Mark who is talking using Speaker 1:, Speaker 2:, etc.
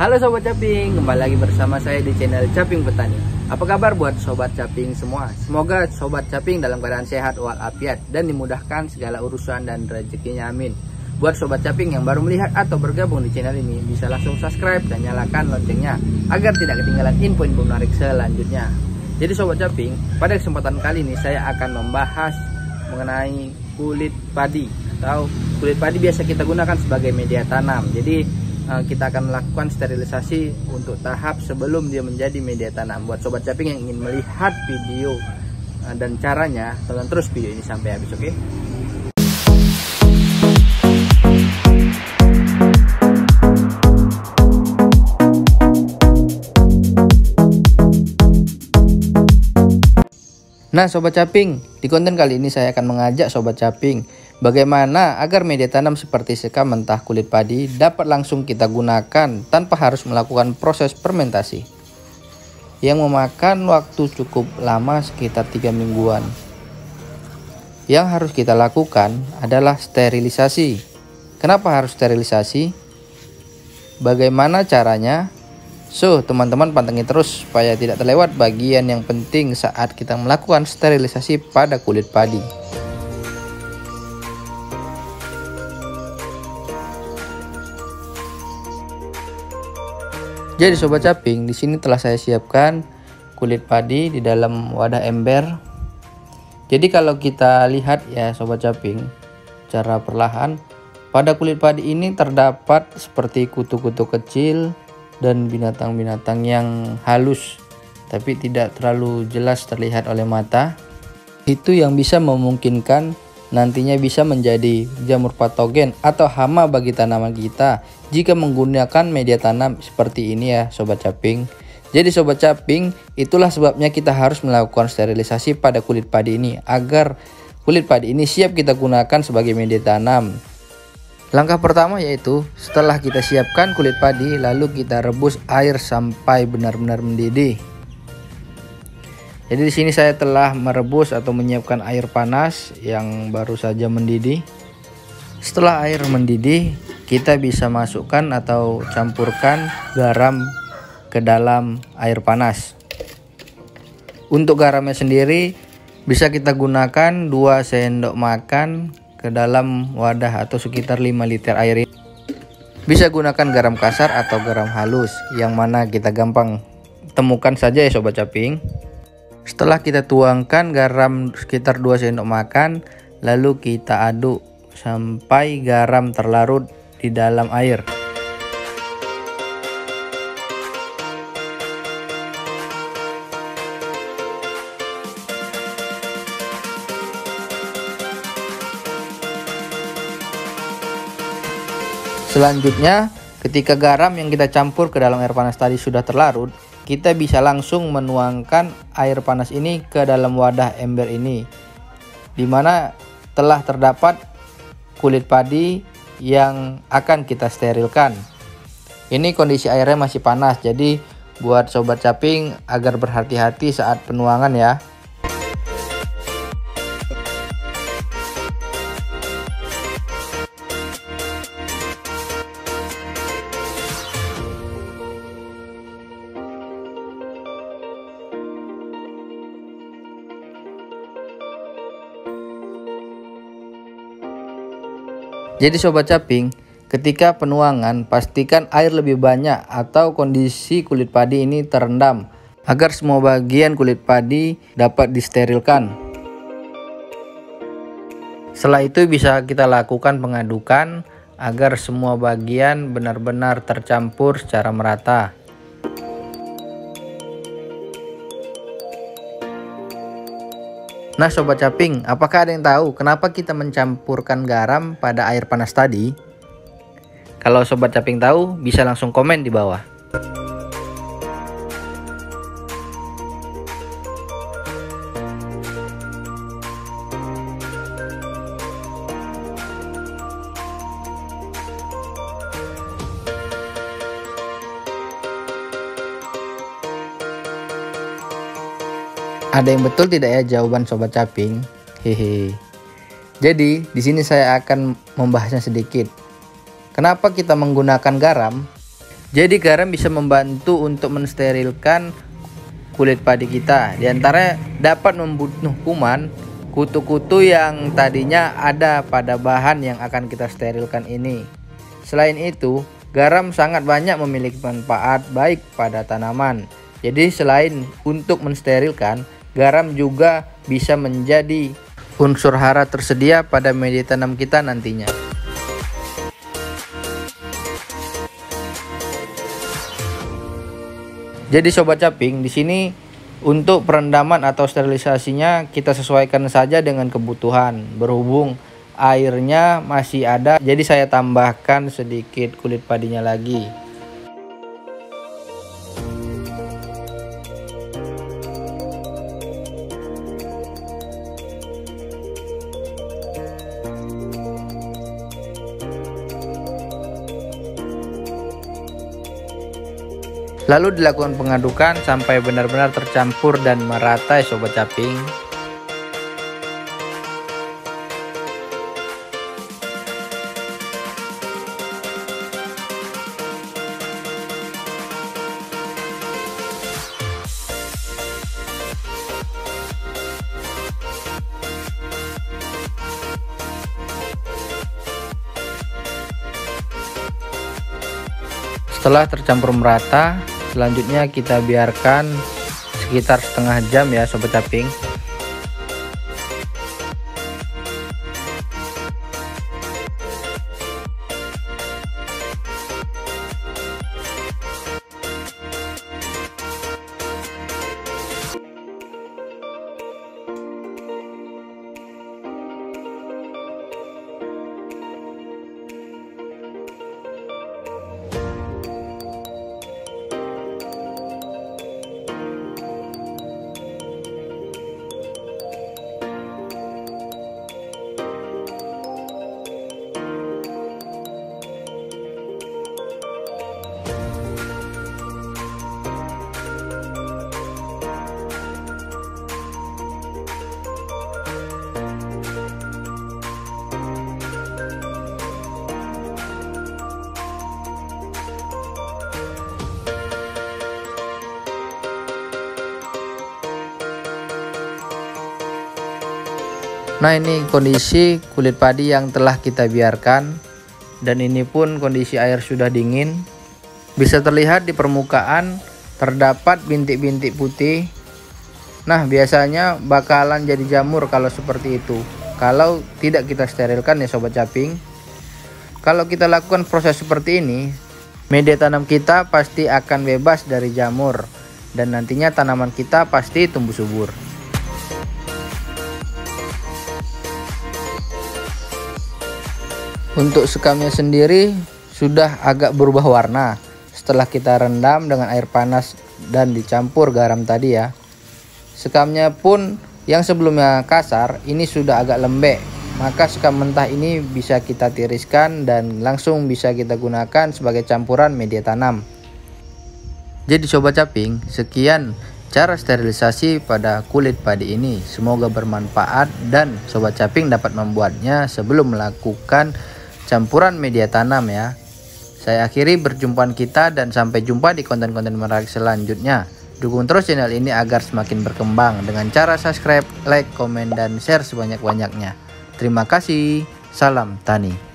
Speaker 1: Halo Sobat Caping, kembali lagi bersama saya di channel Caping Petani. Apa kabar buat Sobat Caping semua? Semoga Sobat Caping dalam keadaan sehat walafiat dan dimudahkan segala urusan dan rezekinya, amin. Buat Sobat Caping yang baru melihat atau bergabung di channel ini, bisa langsung subscribe dan nyalakan loncengnya agar tidak ketinggalan info-info menarik selanjutnya. Jadi Sobat Caping, pada kesempatan kali ini saya akan membahas mengenai kulit padi, atau kulit padi biasa kita gunakan sebagai media tanam. Jadi kita akan melakukan sterilisasi untuk tahap sebelum dia menjadi media tanam. Buat Sobat Caping yang ingin melihat video dan caranya, tonton terus video ini sampai habis, oke? Nah Sobat Caping, di konten kali ini saya akan mengajak Sobat Caping bagaimana agar media tanam seperti sekam mentah kulit padi dapat langsung kita gunakan tanpa harus melakukan proses fermentasi yang memakan waktu cukup lama, sekitar 3 mingguan. Yang harus kita lakukan adalah sterilisasi. Kenapa harus sterilisasi? Bagaimana caranya? So, teman-teman pantengin terus supaya tidak terlewat bagian yang penting saat kita melakukan sterilisasi pada kulit padi. Jadi Sobat Caping, di sini telah saya siapkan kulit padi di dalam wadah ember. Jadi kalau kita lihat ya Sobat Caping, cara perlahan pada kulit padi ini terdapat seperti kutu-kutu kecil dan binatang-binatang yang halus tapi tidak terlalu jelas terlihat oleh mata. Itu yang bisa memungkinkan nantinya bisa menjadi jamur patogen atau hama bagi tanaman kita jika menggunakan media tanam seperti ini ya Sobat Caping. Jadi Sobat Caping, itulah sebabnya kita harus melakukan sterilisasi pada kulit padi ini agar kulit padi ini siap kita gunakan sebagai media tanam. Langkah pertama yaitu setelah kita siapkan kulit padi, lalu kita rebus air sampai benar-benar mendidih. Jadi di sini saya telah merebus atau menyiapkan air panas yang baru saja mendidih. Setelah air mendidih, kita bisa masukkan atau campurkan garam ke dalam air panas. Untuk garamnya sendiri bisa kita gunakan 2 sendok makan ke dalam wadah atau sekitar 5 liter air ini. Bisa gunakan garam kasar atau garam halus, yang mana kita gampang temukan saja ya Sobat Caping. Setelah kita tuangkan garam sekitar 2 sendok makan, lalu kita aduk sampai garam terlarut di dalam air. Selanjutnya, ketika garam yang kita campur ke dalam air panas tadi sudah terlarut, kita bisa langsung menuangkan air panas ini ke dalam wadah ember ini, dimana telah terdapat kulit padi yang akan kita sterilkan. Ini kondisi airnya masih panas, jadi buat Sobat Caping agar berhati-hati saat penuangan ya. Jadi Sobat Caping, ketika penuangan pastikan air lebih banyak atau kondisi kulit padi ini terendam agar semua bagian kulit padi dapat disterilkan. Setelah itu bisa kita lakukan pengadukan agar semua bagian benar-benar tercampur secara merata. Nah Sobat Caping, apakah ada yang tahu kenapa kita mencampurkan garam pada air panas tadi? Kalau Sobat Caping tahu, bisa langsung komen di bawah. Ada yang betul tidak ya jawaban Sobat Caping? Hehe. Jadi di sini saya akan membahasnya sedikit. Kenapa kita menggunakan garam? Jadi garam bisa membantu untuk mensterilkan kulit padi kita. Di antaranya dapat membunuh kuman, kutu-kutu yang tadinya ada pada bahan yang akan kita sterilkan ini. Selain itu, garam sangat banyak memiliki manfaat baik pada tanaman. Jadi selain untuk mensterilkan, garam juga bisa menjadi unsur hara tersedia pada media tanam kita nantinya. Jadi sobat caping, di sini untuk perendaman atau sterilisasinya kita sesuaikan saja dengan kebutuhan. Berhubung airnya masih ada, jadi saya tambahkan sedikit kulit padinya lagi. Lalu dilakukan pengadukan sampai benar-benar tercampur dan merata ya sobat caping. Setelah tercampur merata, selanjutnya kita biarkan sekitar setengah jam ya sobat caping. Nah, ini kondisi kulit padi yang telah kita biarkan, dan ini pun kondisi air sudah dingin. Bisa terlihat di permukaan terdapat bintik-bintik putih. Nah, biasanya bakalan jadi jamur kalau seperti itu, kalau tidak kita sterilkan ya sobat caping. Kalau kita lakukan proses seperti ini, media tanam kita pasti akan bebas dari jamur, dan nantinya tanaman kita pasti tumbuh subur. Untuk sekamnya sendiri sudah agak berubah warna setelah kita rendam dengan air panas dan dicampur garam tadi ya. Sekamnya pun yang sebelumnya kasar ini sudah agak lembek, maka sekam mentah ini bisa kita tiriskan dan langsung bisa kita gunakan sebagai campuran media tanam. Jadi sobat caping, sekian cara sterilisasi pada kulit padi ini. Semoga bermanfaat dan sobat caping dapat membuatnya sebelum melakukan campuran media tanam ya. Saya akhiri perjumpaan kita dan sampai jumpa di konten-konten menarik selanjutnya. Dukung terus channel ini agar semakin berkembang dengan cara subscribe, like, komen, dan share sebanyak-banyaknya. Terima kasih. Salam tani.